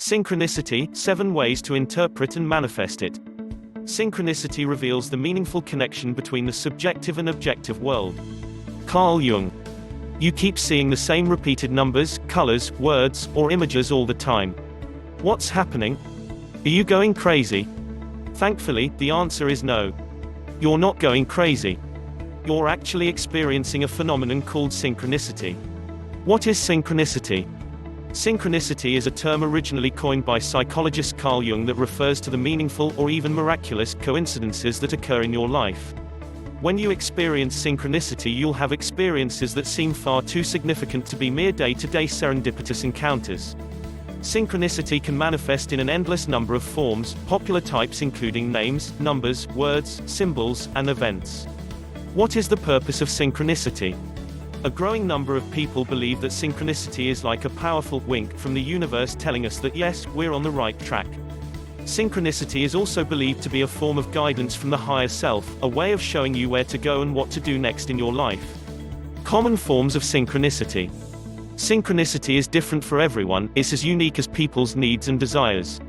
Synchronicity, 7 ways to interpret and manifest it. Synchronicity reveals the meaningful connection between the subjective and objective world. Carl Jung. You keep seeing the same repeated numbers, colors, words, or images all the time. What's happening? Are you going crazy? Thankfully, the answer is no. You're not going crazy. You're actually experiencing a phenomenon called synchronicity. What is synchronicity? Synchronicity is a term originally coined by psychologist Carl Jung that refers to the meaningful or even miraculous coincidences that occur in your life. When you experience synchronicity, you'll have experiences that seem far too significant to be mere day-to-day serendipitous encounters. Synchronicity can manifest in an endless number of forms, popular types including names, numbers, words, symbols, and events. What is the purpose of synchronicity? A growing number of people believe that synchronicity is like a powerful wink from the universe telling us that yes, we're on the right track. Synchronicity is also believed to be a form of guidance from the higher self, a way of showing you where to go and what to do next in your life. Common forms of synchronicity. Synchronicity is different for everyone, it's as unique as people's needs and desires.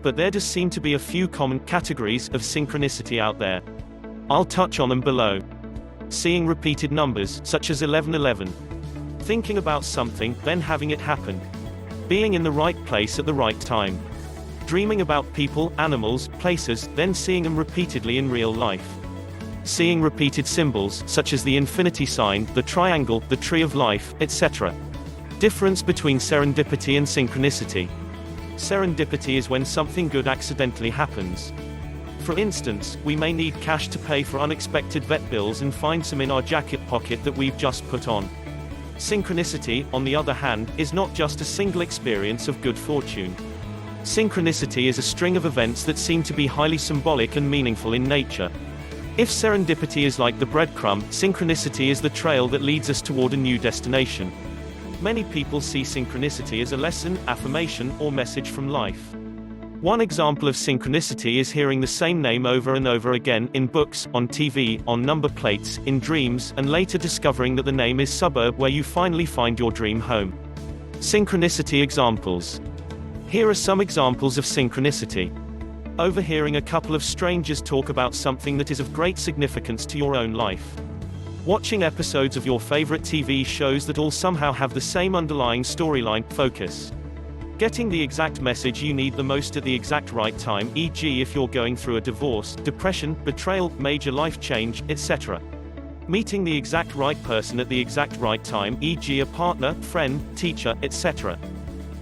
But there does seem to be a few common categories of synchronicity out there. I'll touch on them below. Seeing repeated numbers, such as 1111. Thinking about something, then having it happen. Being in the right place at the right time. Dreaming about people, animals, places, then seeing them repeatedly in real life. Seeing repeated symbols, such as the infinity sign, the triangle, the tree of life, etc. Difference between serendipity and synchronicity. Serendipity is when something good accidentally happens. For instance, we may need cash to pay for unexpected vet bills and find some in our jacket pocket that we've just put on. Synchronicity, on the other hand, is not just a single experience of good fortune. Synchronicity is a string of events that seem to be highly symbolic and meaningful in nature. If serendipity is like the breadcrumb, synchronicity is the trail that leads us toward a new destination. Many people see synchronicity as a lesson, affirmation, or message from life. One example of synchronicity is hearing the same name over and over again, in books, on TV, on number plates, in dreams, and later discovering that the name is suburb where you finally find your dream home. Synchronicity examples. Here are some examples of synchronicity. Overhearing a couple of strangers talk about something that is of great significance to your own life. Watching episodes of your favorite TV shows that all somehow have the same underlying storyline, focus. Getting the exact message you need the most at the exact right time, e.g. if you're going through a divorce, depression, betrayal, major life change, etc. Meeting the exact right person at the exact right time, e.g. a partner, friend, teacher, etc.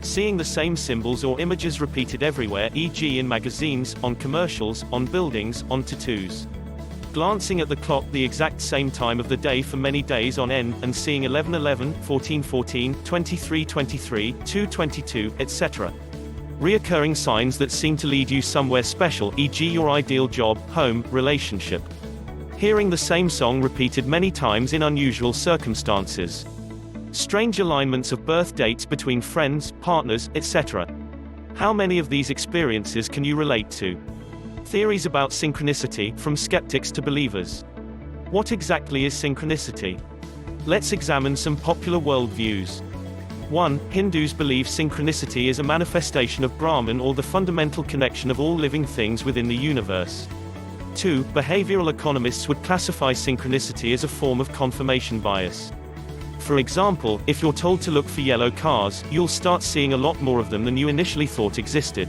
Seeing the same symbols or images repeated everywhere, e.g. in magazines, on commercials, on buildings, on tattoos. Glancing at the clock the exact same time of the day for many days on end, and seeing 11:11, 14:14, 23:23, 2:22, etc. Reoccurring signs that seem to lead you somewhere special, e.g. your ideal job, home, relationship. Hearing the same song repeated many times in unusual circumstances. Strange alignments of birth dates between friends, partners, etc. How many of these experiences can you relate to? Theories about synchronicity, from skeptics to believers. What exactly is synchronicity? Let's examine some popular worldviews. 1. Hindus believe synchronicity is a manifestation of Brahman, or the fundamental connection of all living things within the universe. 2. Behavioral economists would classify synchronicity as a form of confirmation bias. For example, if you're told to look for yellow cars, you'll start seeing a lot more of them than you initially thought existed.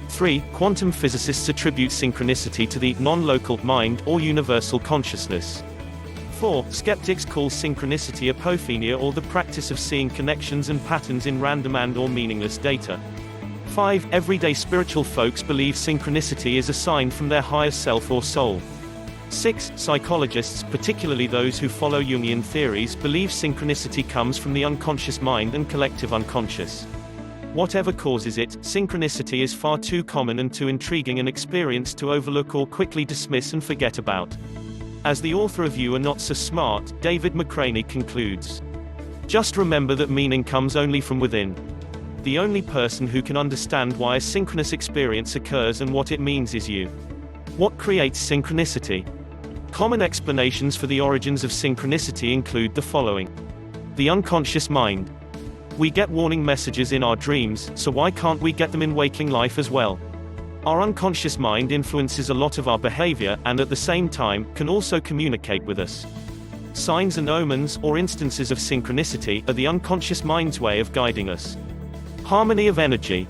3. Quantum physicists attribute synchronicity to the non-local mind, or universal consciousness. 4. Skeptics call synchronicity apophenia, or the practice of seeing connections and patterns in random and/or meaningless data. 5. Everyday spiritual folks believe synchronicity is a sign from their higher self or soul. 6. Psychologists, particularly those who follow Jungian theories, believe synchronicity comes from the unconscious mind and collective unconscious. Whatever causes it, synchronicity is far too common and too intriguing an experience to overlook or quickly dismiss and forget about. As the author of You Are Not So Smart, David McCraney concludes, just remember that meaning comes only from within. The only person who can understand why a synchronous experience occurs and what it means is you. What creates synchronicity? Common explanations for the origins of synchronicity include the following. The unconscious mind. We get warning messages in our dreams, so why can't we get them in waking life as well? Our unconscious mind influences a lot of our behavior, and at the same time, can also communicate with us. Signs and omens, or instances of synchronicity, are the unconscious mind's way of guiding us. Harmony of energy.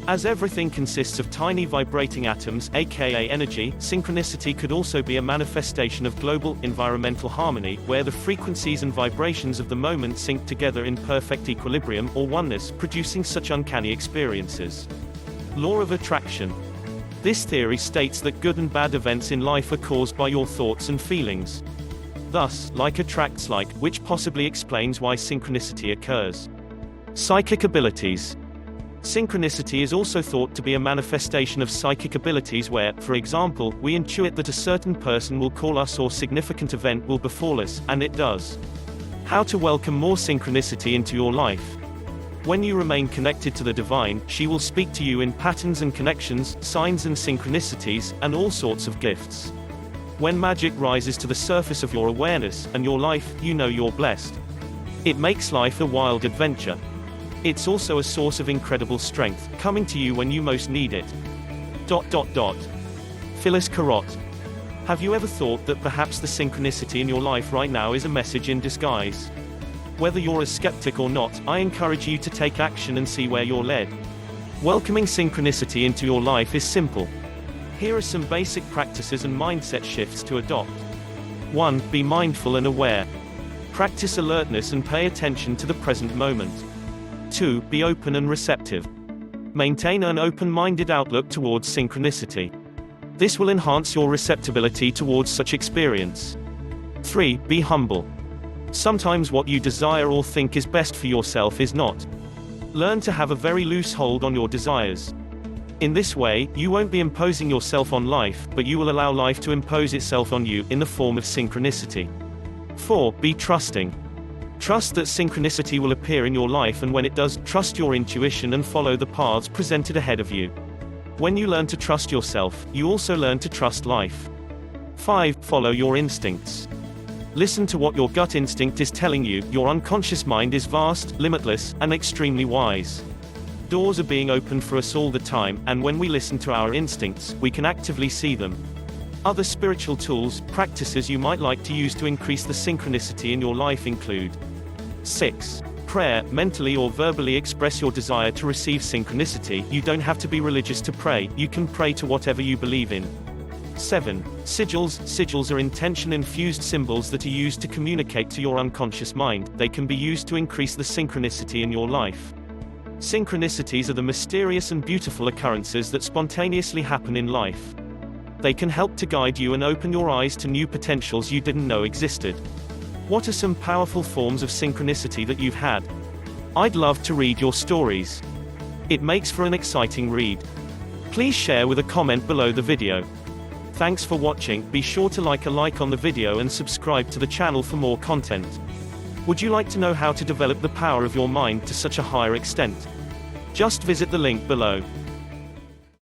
As everything consists of tiny vibrating atoms, aka energy, synchronicity could also be a manifestation of global, environmental harmony, where the frequencies and vibrations of the moment sync together in perfect equilibrium, or oneness, producing such uncanny experiences. Law of attraction. This theory states that good and bad events in life are caused by your thoughts and feelings. Thus, like attracts like, which possibly explains why synchronicity occurs. Psychic abilities. Synchronicity is also thought to be a manifestation of psychic abilities where, for example, we intuit that a certain person will call us or significant event will befall us, and it does. How to welcome more synchronicity into your life. When you remain connected to the divine, she will speak to you in patterns and connections, signs and synchronicities, and all sorts of gifts. When magic rises to the surface of your awareness, and your life, you know you're blessed. It makes life a wild adventure. It's also a source of incredible strength, coming to you when you most need it. Phyllis Carrot. Have you ever thought that perhaps the synchronicity in your life right now is a message in disguise? Whether you're a skeptic or not, I encourage you to take action and see where you're led. Welcoming synchronicity into your life is simple. Here are some basic practices and mindset shifts to adopt. 1. Be mindful and aware. Practice alertness and pay attention to the present moment. 2. Be open and receptive. Maintain an open-minded outlook towards synchronicity. This will enhance your receptibility towards such experience. 3. Be humble. Sometimes what you desire or think is best for yourself is not. Learn to have a very loose hold on your desires. In this way, you won't be imposing yourself on life, but you will allow life to impose itself on you, in the form of synchronicity. 4. Be trusting. Trust that synchronicity will appear in your life, and when it does, trust your intuition and follow the paths presented ahead of you. When you learn to trust yourself, you also learn to trust life. 5. Follow your instincts. Listen to what your gut instinct is telling you. Your unconscious mind is vast, limitless, and extremely wise. Doors are being opened for us all the time, and when we listen to our instincts, we can actively see them. Other spiritual tools, practices you might like to use to increase the synchronicity in your life include: 6. Prayer. Mentally or verbally express your desire to receive synchronicity. You don't have to be religious to pray, you can pray to whatever you believe in. 7. Sigils. Sigils are intention-infused symbols that are used to communicate to your unconscious mind. They can be used to increase the synchronicity in your life. Synchronicities are the mysterious and beautiful occurrences that spontaneously happen in life. They can help to guide you and open your eyes to new potentials you didn't know existed. What are some powerful forms of synchronicity that you've had? I'd love to read your stories. It makes for an exciting read. Please share with a comment below the video. Thanks for watching. Be sure to like on the video and subscribe to the channel for more content. Would you like to know how to develop the power of your mind to such a higher extent? Just visit the link below.